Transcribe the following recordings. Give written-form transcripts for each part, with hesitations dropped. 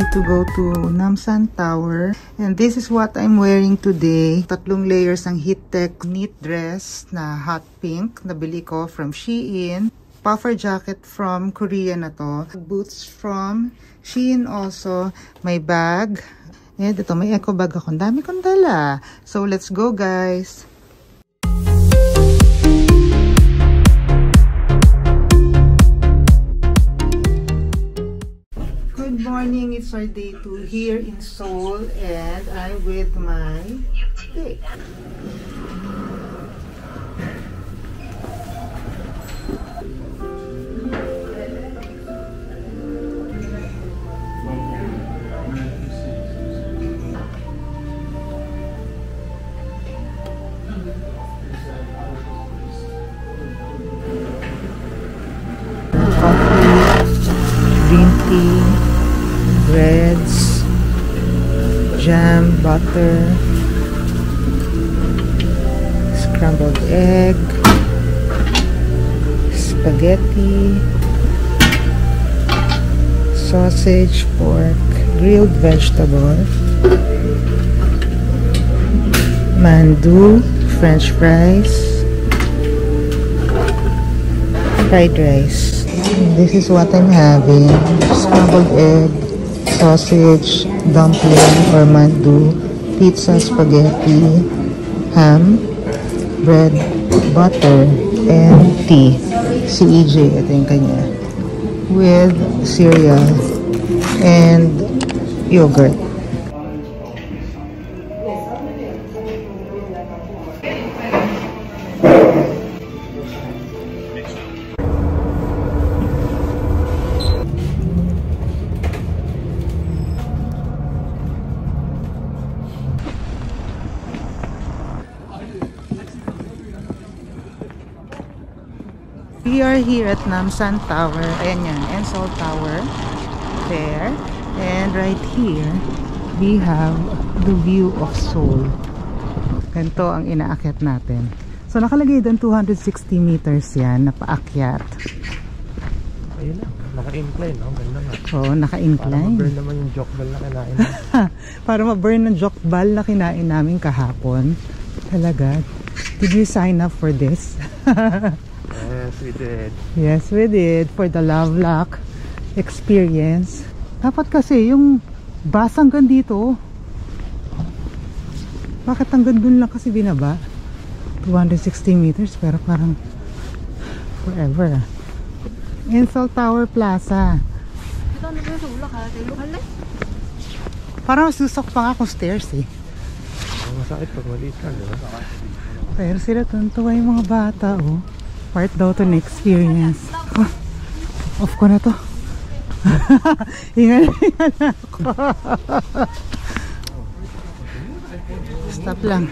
to go to Namsan Tower. And this is what I'm wearing today. 3 layers ng Heattech knit dress na hot pink. Nabili ko from Shein. Puffer jacket from Korea na to. Boots from Shein also. My bag. And ito, may eco bag ako. Ang dami kong dala. So, let's go guys. Good morning. It's our day 2 here in Seoul. And I'm with my stick. Green tea, breads, jam, butter, scrambled egg, spaghetti, sausage, pork, grilled vegetable, mandu, french fries, fried rice. This is what I'm having. Scrambled egg, sausage, dumpling or mandu, pizza, spaghetti, ham, bread, butter, and tea. Si EJ, ito yung kanya. With cereal and yogurt. We are here at Namsan Tower. Ayan yan, Seoul Tower. There. And right here, we have the view of Seoul. Ganito ang inaakyat natin. So nakalagay doon 260 meters yan na paakyat. Ayun na, naka-incline. Oh, ganda nga. Oo, naka-incline. Para ma-burn naman yung jokbal na kinain. Para ma-burn ng jokbal na kinain namin kahapon. Talaga. Did you sign up for this? Yes, we did. Yes, we did. For the Lovelock experience. Dapat kasi yung bus hanggang dito. Bakit hanggang dun lang kasi binaba? 260 meters pero parang forever. Seoul Tower Plaza. Parang susok pa nga akong stairs eh. Masakit pag maliit ka, di ba? Pero sila tuntua yung mga bata oh. Part daw to na experience. Oh, off ko na to. Hingal ako. Stop lang.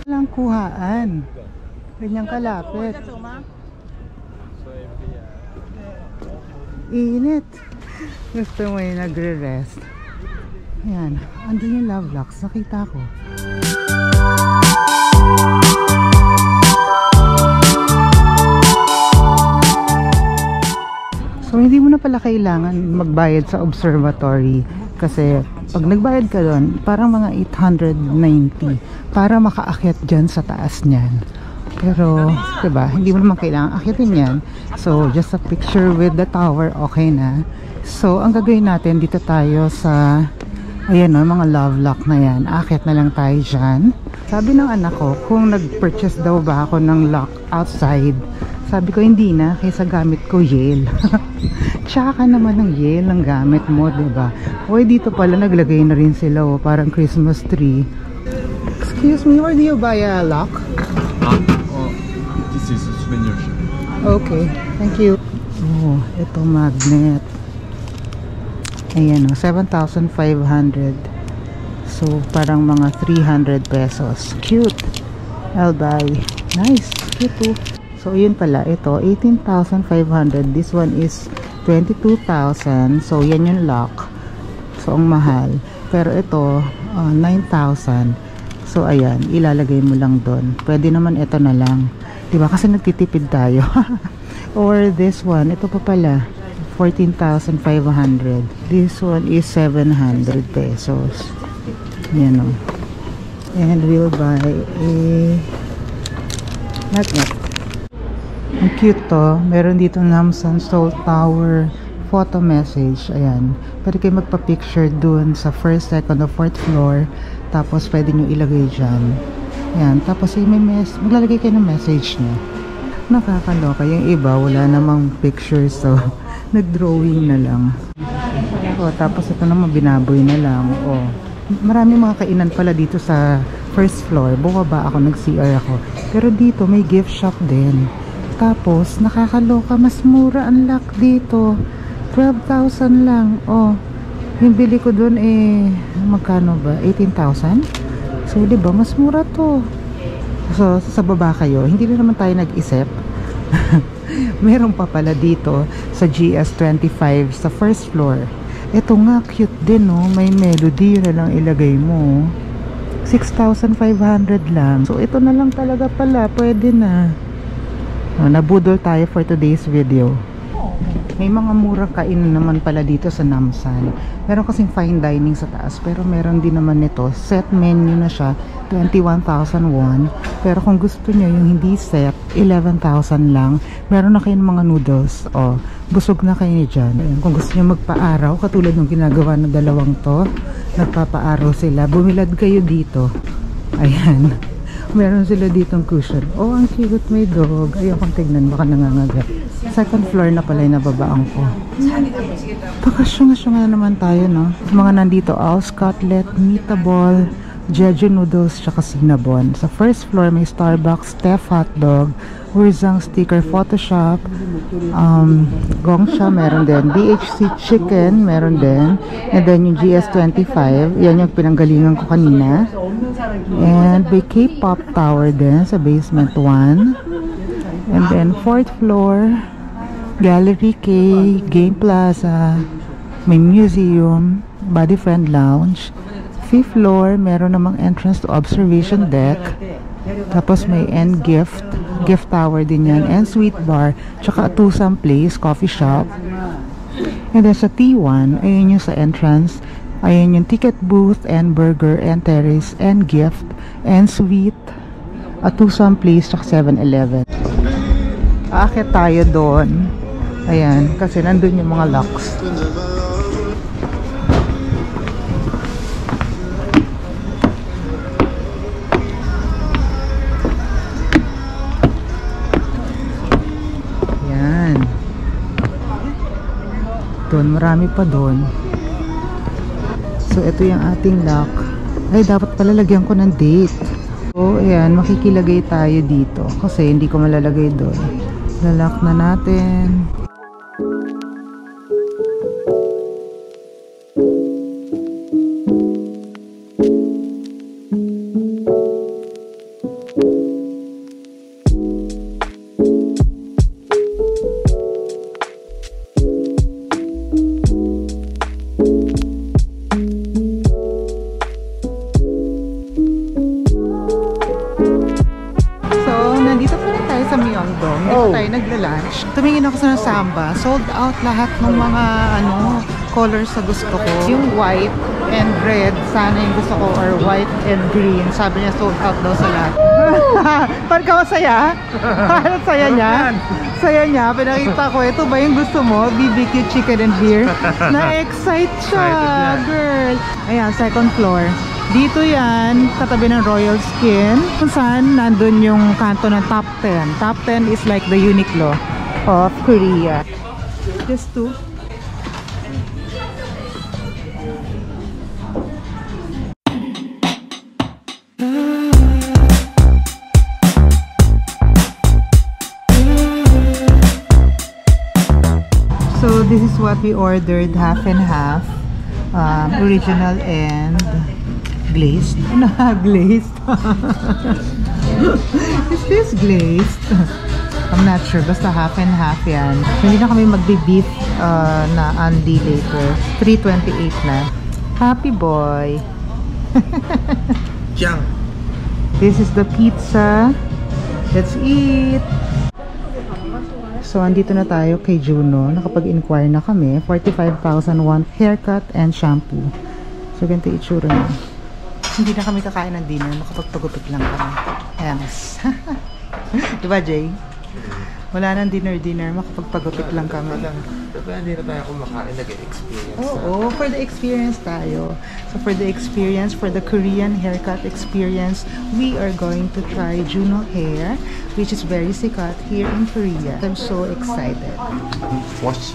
Walang kuhaan. Ganyang kalapit. Init. Gusto mo yung nagre-rest. Ayan. Andun yung Lovelocks. Nakita ko. So, hindi mo na pala kailangan magbayad sa observatory kasi pag nagbayad ka doon, parang mga 890 para makaakyat dyan sa taas niyan. Pero, diba, hindi mo naman kailangan akyatin yan. So, just a picture with the tower, okay na. So, ang gagawin natin, dito tayo sa, ayan o, mga Lovelock na yan. Aakyat na lang tayo dyan. Sabi ng anak ko, kung nag-purchase daw ba ako ng lock outside, sabi ko, hindi na, kaysa gamit ko Yale. Tsaka naman ng Yale ang gamit mo, diba? Uy, dito pala naglagay na rin sila, oh, parang Christmas tree. Excuse me, where do you buy a lock? This is a souvenir shop. Okay, thank you. Oh, ito magnet. Ayan, oh, 7,500. So, parang mga 300 pesos. Cute. I'll buy. Nice. Cute too. So, yun pala. Ito, 18,500. This one is 22,000. So, yan yung lock. So, ang mahal. Pero ito, 9,000. So, ayan. Ilalagay mo lang doon. Pwede naman ito na lang. Diba? Kasi nagtitipid tayo. Or this one. Ito pa pala. 14,500. This one is 700 pesos. Yan o. And we'll buy a magnet. Ang cute to. Meron dito Namsan Seoul Tower photo message. Ayan. Pwede kayo magpa-picture dun sa first, second, o fourth floor. Tapos pwede nyo ilagay dyan. Ayan. Tapos may maglalagay kayo ng message nyo. Nakakaloka. Yung iba, wala namang picture. So, nag-drawing na lang. O, tapos ito naman, binaboy na lang. O, marami mga kainan pala dito sa first floor. Bumaba ako, nag-CR ako. Pero dito, may gift shop din. Tapos, nakakaloka. Mas mura ang lock dito. 12,000 lang. O, yung bili ko dun magkano ba? 18,000? So, diba, mas mura to. So, sa baba kayo, hindi na naman tayo nag-isip. Meron pa pala dito sa GS25 sa first floor. Ito nga, cute din, no? May melody, yun na lang ilagay mo. 6,500 lang. So, ito na lang talaga pala. Pwede na. Nabudol tayo for today's video. May mga murang kainan naman pala dito sa Namsan. Meron kasing fine dining sa taas, pero meron din naman nito. Set menu na siya, 21,001. Pero kung gusto nyo yung hindi set, 11,000 lang. Meron na kayong mga noodles. O, busog na kayo dyan. Ayan, kung gusto nyo magpa-araw, katulad ng ginagawa ng dalawang to, nagpapa-araw sila. Bumilad kayo dito. Ayan. Meron sila ditong cushion. Oh, ang cute, may dog. Ayokong tignan, baka nangangagat. Second floor na pala yung nababaan ko. Pakasyunga-syunga na naman tayo, no? Mga nandito, Al's Cutlet, Meatball, Jeju Noodles, tsaka Cinnabon. Sa first floor, may Starbucks, Steph Hotdog, Wurzang Sticker Photoshop, Gongsha, meron din. BHC Chicken, meron din. And then yung GS25, yan yung pinanggalingan ko kanina. And may K-pop tower din sa basement 1. And then 4th floor, Gallery K, Game Plaza, may museum, Body Friend Lounge. 5th floor, meron namang entrance to observation deck. Tapos may end gift tower din yan, and sweet bar, tsaka Tusam Place, coffee shop. And then sa T1, ayun yung sa entrance, ayun yung ticket booth, and burger, and terrace, and gift, and sweet, Tusam Place, tsaka 7-Eleven. Aakit tayo doon. Ayan, kasi nandun yung mga locks. Ayan. Doon, marami pa doon. So, ito yung ating lock. Ay, dapat pala lagyan ko ng date. So, ayan, makikilagay tayo dito. Kasi hindi ko malalagay doon. Lalak na natin. Tayo nagla-lunch. Tumingin ako sa Samba. Sold out lahat ng mga colors sa gusto ko. Yung white and red, sana yung gusto ko, or white and green. Sabi niya sold out daw sa lahat. Parang ka masaya? Saya niya? Saya niya. Pinakita ko, ito ba yung gusto mo? BBQ chicken and beer? Na-excite siya, girl. Ayan, second floor. Dito yan, katabi ng Royal Skin, kung saan nandun yung kanto ng Top 10. Top 10 is like the Uniqlo of Korea. Just two. So this is what we ordered, half and half, original and glazed. Glazed. Is this glazed? I'm not sure. Basta half and half yan. Hindi na kami magbe-beef na Andy later. 328 na. Happy boy. This is the pizza. Let's eat. So, andito na tayo kay Juno. Nakapag-inquire na kami. 45,001 haircut and shampoo. So, ganito itsura niya. Hindi na kami kakain ng dinner. Makapagpagupit lang kami. Yes. Diba, Jay? Wala nang dinner. Makapagpagupit lang kami. Hindi na tayo kumakain. Nag-experience. Oo, for the experience tayo. So, for the experience, for the Korean haircut experience, we are going to try Juno Hair, which is very sikat here in Korea. I'm so excited. Wash.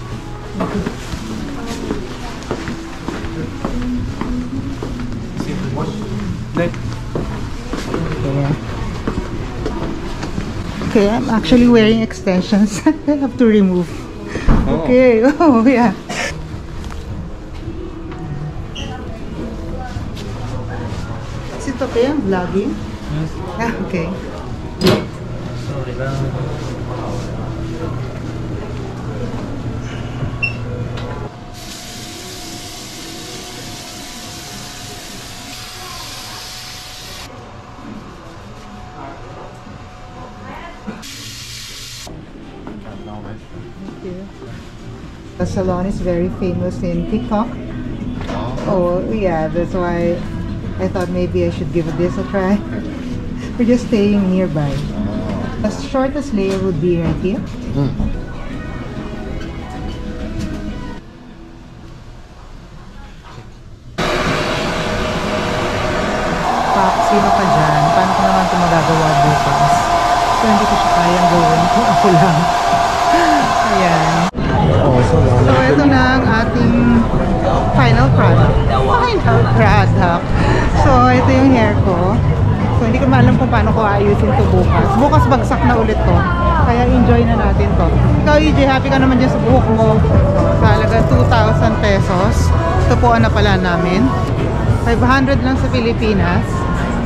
Okay, I'm actually wearing extensions. I have to remove. Okay, oh yeah. Is it okay? I'm vlogging? Yes. Ah, okay. Sorry lang. The salon is very famous in TikTok. Oh yeah, that's why I thought maybe I should give this a try. We're just staying nearby. The shortest layer would be right here. Pak, sino ka dyan? Paano ko naman ito magagawa bukas? So hindi ko siya kayang gawin kung ako lang. Ayan. So, ito na ang ating final product. So, ito yung hair ko. So, hindi ko alam kung paano ko ayusin ito bukas. Bukas bagsak na ulit to. Kaya enjoy na natin to. Ikaw, EJ, happy ka naman dyan sa buhok mo. Sa halaga 2,000 pesos. Ito po na pala namin. 500 lang sa Pilipinas.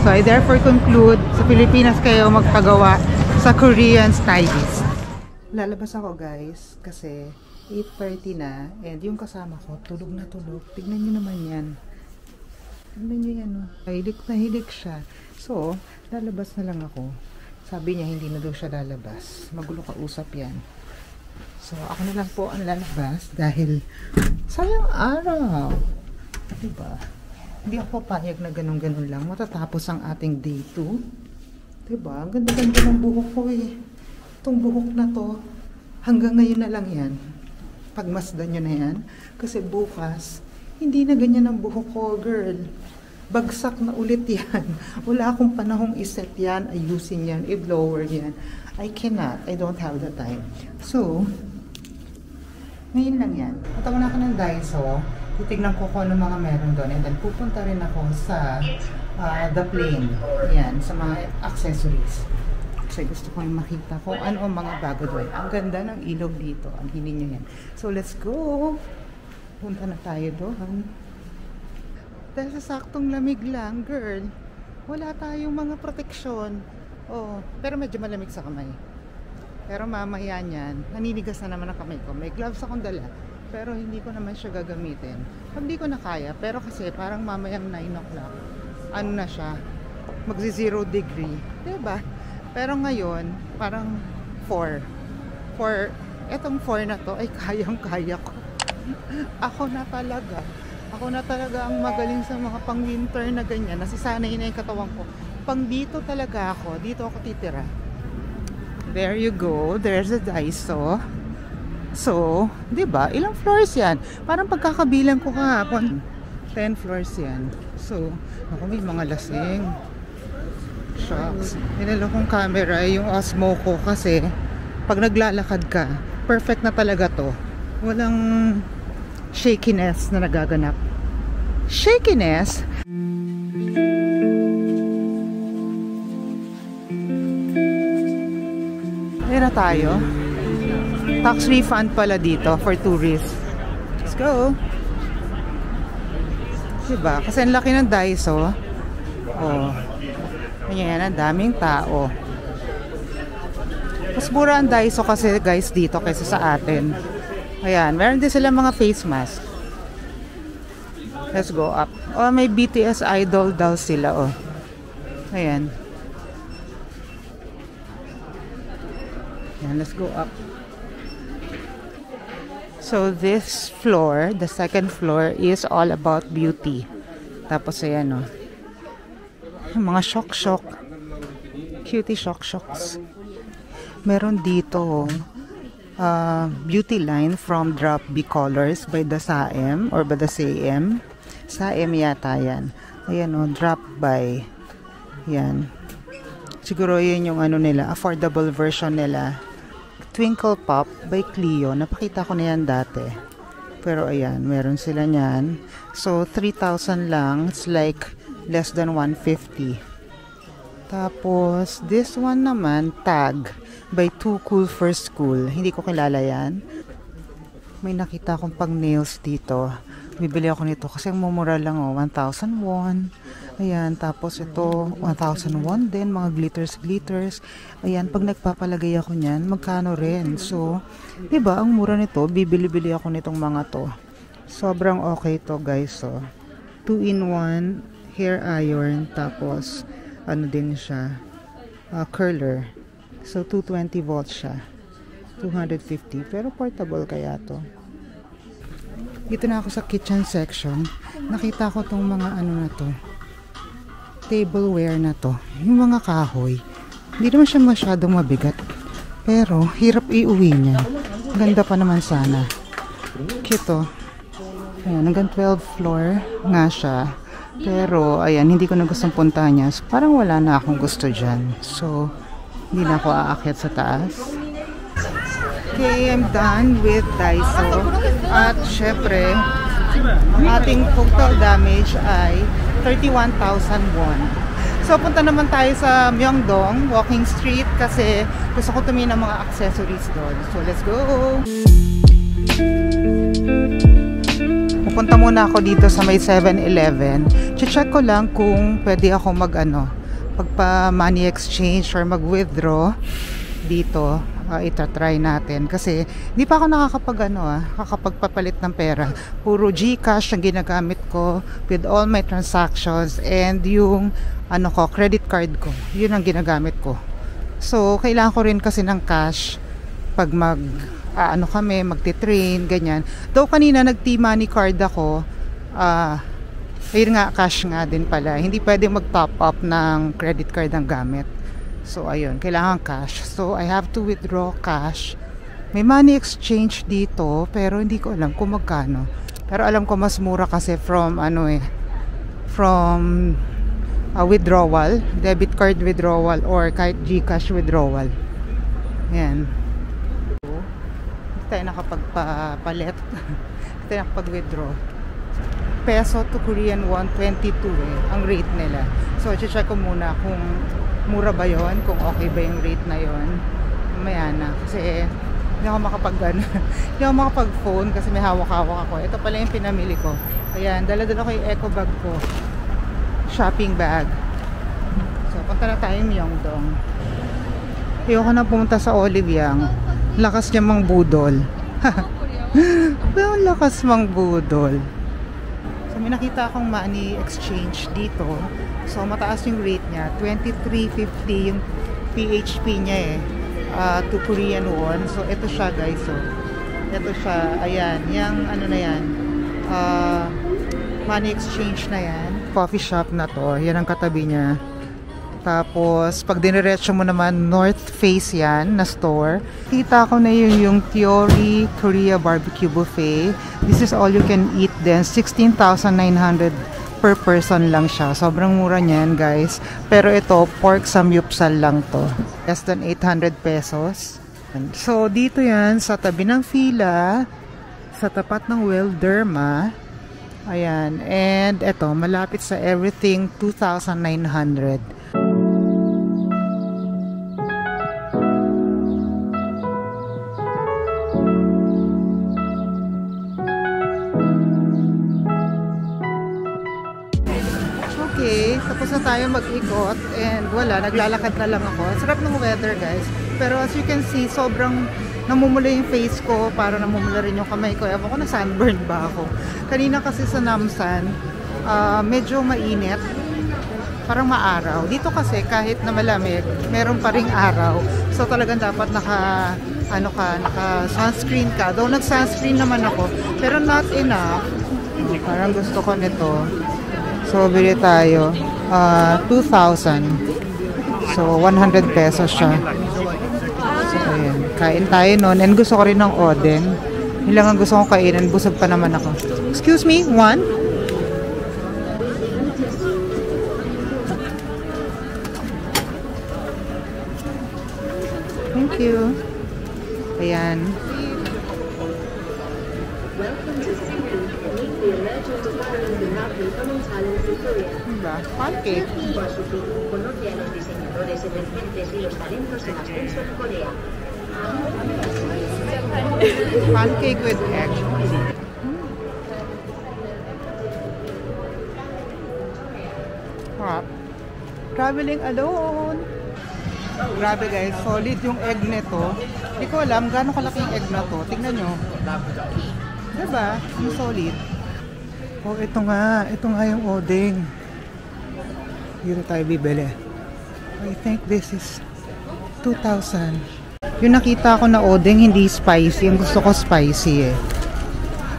So, I therefore conclude, sa Pilipinas kayo magpagawa sa Korean stylist. Lalabas ako guys kasi 8:30 na and yung kasama ko tulog na tulog. Tignan nyo naman yan. Tignan nyo yan. Hilik na hilik siya. So, lalabas na lang ako. Sabi niya hindi na daw siya lalabas. Magulo kausap yan. So, ako na lang po ang lalabas dahil sayang araw. Diba? Hindi ako papayag na ganun-ganun lang. Matatapos ang ating day 2. Diba? Ang ganda-ganda ng buhok ko eh. Itong buhok na to, hanggang ngayon na lang yan. Pagmasdan nyo na yan. Kasi bukas, hindi na ganyan ang buhok ko, girl. Bagsak na ulit yan. Wala akong panahong iset yan, ayusin yan, i-blower yan. I cannot. I don't have the time. So, ngayon lang yan. Matawag na ako ng Daiso. Titignan ko kung ano mga meron doon. And then pupunta rin ako sa The Plane. Yan, sa mga accessories. Kasi gusto ko yung makita kung ano ang mga bago doon. Ang ganda ng ilog dito. Ang hinin nyo yan. So, let's go! Punta na tayo doon. Dahil sa saktong lamig lang, girl, wala tayong mga proteksyon. Oh, pero medyo malamig sa kamay. Pero mamaya niyan, naninigas na naman ang kamay ko. May gloves akong dala. Pero hindi ko naman siya gagamitin. Hindi ko na kaya. Pero kasi parang mamayang 9 o'clock. Ano na siya? Magsi 0 degree. Diba? Pero ngayon, parang 4. Etong 4 na to ay kayang-kaya ko. Ako na talaga ang magaling sa mga pang-winter na ganyan. Nasisanay na yung katawan ko. Pang dito talaga ako. Dito ako titira. There you go. There's a Daiso. So, di ba? Ilang floors yan? Parang pagkakabilang ko kahapon. 10 floors yan. So, ako may mga lasing. Shucks. Inalo kong camera yung Osmo ko kasi pag naglalakad ka, perfect na talaga to. Walang shakiness na nagaganap. Shakiness? Tira tayo. Tax refund pala dito for tourists. Let's go. Diba? Kasi ang laki ng Daiso. Oh. Ayan, ang daming tao. Mas mura ang Daiso kasi guys dito kaysa sa atin. Ayan, meron din sila mga face mask. Let's go up. Oh, may BTS idol daw sila, oh. Ayan. Ayan, let's go up. So this floor, the second floor, is all about beauty. Tapos ayan o. Mga shock-shock. Cutie shock-shocks. Meron dito beauty line from Drop B Colors by the Saem or by the Saem. Saem yata yan. Ayan o, Drop by. Yan. Siguro yun yung ano nila, affordable version nila. Twinkle Pop by Clio. Napakita ko na yan dati. Pero ayan, meron sila niyan. So, 3,000 lang. It's like less than 150. Tapos, this one naman, Tag by Too Cool for School. Hindi ko kilala yan. May nakita akong pang nails dito. Bibili ako nito kasi ang mumura lang 1,000 won. Ayan, tapos ito 1,000 won din, mga glitters. Ayan, pag nagpapalagay ako niyan, magkano rin. So, 'di ba, ang mura nito, bibili-bili ako nitong mga to. Sobrang okay to, guys. So, 2-in-1 hair iron, tapos ano din siya, curler. So, 220 volts siya. 250, pero portable kaya to. Dito na ako sa kitchen section. Nakita ko tong mga ano na to, tableware na to, yung mga kahoy. Hindi naman siya masyadong mabigat, pero hirap iuwi niya. Ganda pa naman sana. Cute. Ayan, hanggang 12th floor nga siya. Pero ayan, hindi ko na gustong puntahan niya. So, parang wala na akong gusto dyan. So, hindi na ako aakyat sa taas. Okay, I'm done with Daiso. At syempre, ating total damage ay 31,000 won. So, punta naman tayo sa Myeongdong Walking Street kasi gusto ko tumingin ng mga accessories doon. So, let's go! Pupunta muna ako dito sa may 7-Eleven. Check ko lang kung pwede ako pagpa money exchange or mag-withdraw dito. Itatry natin kasi hindi pa ako nakakapagpapalit ng pera. Puro GCash ang ginagamit ko with all my transactions and yung credit card ko. Yun ang ginagamit ko. So, kailangan ko rin kasi ng cash pag magti-train, ganyan. Though kanina nag-T-Money card ako, ayun nga, cash nga din pala. Hindi pwedeng mag-top up ng credit card ang gamit. So, ayun, kailangan cash. So, I have to withdraw cash. May money exchange dito, pero hindi ko alam kung magkano. Pero alam ko mas mura kasi from withdrawal, debit card withdrawal, or kahit GCash withdrawal. Ayan. Hindi tayo nakapagpapalit. Hindi tayo nakapag-withdraw. Peso to Korean won, 22 ang rate nila. So, check ko muna kung mura ba yon, kung okay ba yung rate na yon. Mamaya na kasi hindi ako hindi ako makapag-phone kasi may hawak-hawak ako. Ito pala yung pinamili ko. Ayan, dala-dala ko yung eco bag ko, shopping bag. So, punta na tayo Myeongdong. Ayoko na pumunta sa Olivyang. Lakas niya mang budol. Ang lakas mang budol. So, may nakita akong money exchange dito. So, mataas yung rate niya. 23.50 yung PHP niya to Korean won. So, ito siya, guys. So, ito siya. Ayan. Yung na yan. Money exchange na yan. Coffee shop na to. Yan ang katabi niya. Tapos, pag diniretso mo naman, north face yan na store. Kita ko na yung Theory Korea Barbecue Buffet. This is all you can eat then. 16,900 per person lang siya. Sobrang mura niyan, guys. Pero ito, pork samyupsal lang to. Less than 800 pesos. So, dito yan, sa tabi ng fila, sa tapat ng Welderma. Ayan. And ito, malapit sa everything, 2,900. Okay, tapos na tayo mag-ikot and wala, naglalakad na lang ako. Sarap ng weather, guys. Pero as you can see, sobrang namumula yung face ko, para namumula rin yung kamay ko. Ewan ko na sunburn ba ako. Kanina kasi sa Namsan, medyo mainit. Parang maaraw. Dito kasi kahit na malamig, meron pa ring araw. So talagang dapat ano ka, naka-sunscreen ka. Though nag-sunscreen naman ako, pero not enough. Parang gusto ko nito. So, bili tayo. 2,000. So, 100 pesos siya. So, ayan. Kain tayo nun. And gusto ko rin ng oden. Yun lang ang gusto kong kainin. Busog pa naman ako. Excuse me, one? Thank you. Ayan. Diba? Pancake. Pancake with egg. Crap. Traveling alone. Grabe guys, solid yung egg nito. Hindi ko alam gaano kalaki yung egg na to. Tingnan nyo. Diba? Yung solid. Oh, ito nga yung odeng. Dito tayo bibili. I think this is 2,000. Yung nakita ko na odeng hindi spicy. Yung gusto ko spicy eh.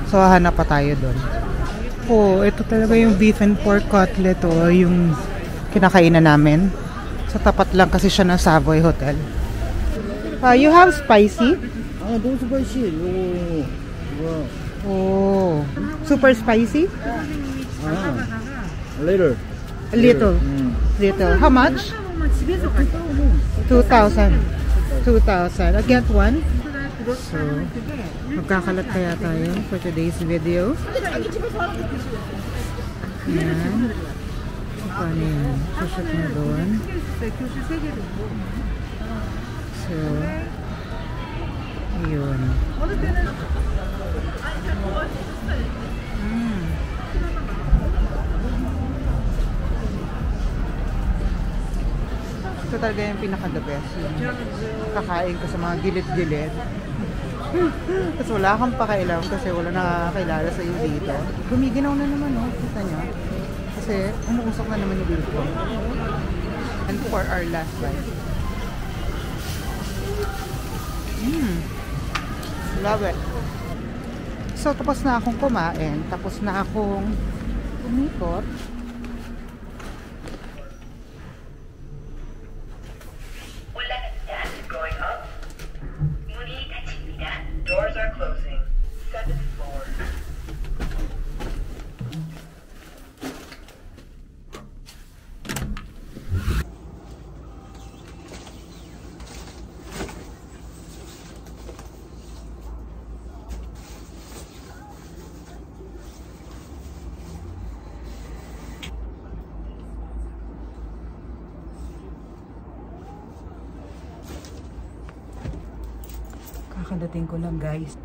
So hanap pa tayo doon. Oh, ito talaga yung beef and pork cutlet. Oh, yung kinakainan namin. Sa tapat lang kasi siya ng Savoy Hotel. You have spicy? Don't spicy. Oh, super spicy? Later. A little. Little. How much? 2,000. 2,000. I'll get one. So, magkakalat kaya tayo for today's video. Ayan. Paano yan? Sushoot na doon. So, ayun. Ito talaga yung pinaka-the best. Yung kakain ko sa mga gilid-gilid. Tapos wala kang pakialam kasi wala nakakilala sa iyo dito. Gumiginaw na naman, no? Kita nyo? Kasi umuusok na naman yung dito. And for our last bite. Love it. So, tapos na akong kumain. Tapos na akong umikot. Doors are closing. 7th floor. Kakadating ko lang guys.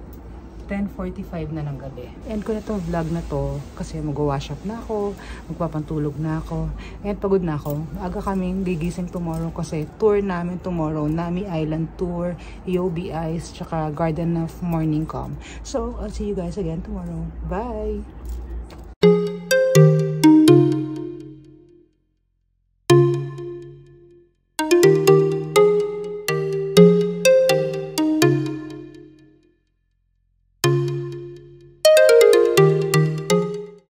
10:45 na ng gabi. End ko na to vlog na to kasi mag-wash up na ako, magpapantulog na ako, and pagod na ako. Aga kaming gigising tomorrow kasi tour namin tomorrow, Nami Island Tour, Yobi Ice, tsaka Garden of Morning Calm. So, I'll see you guys again tomorrow. Bye!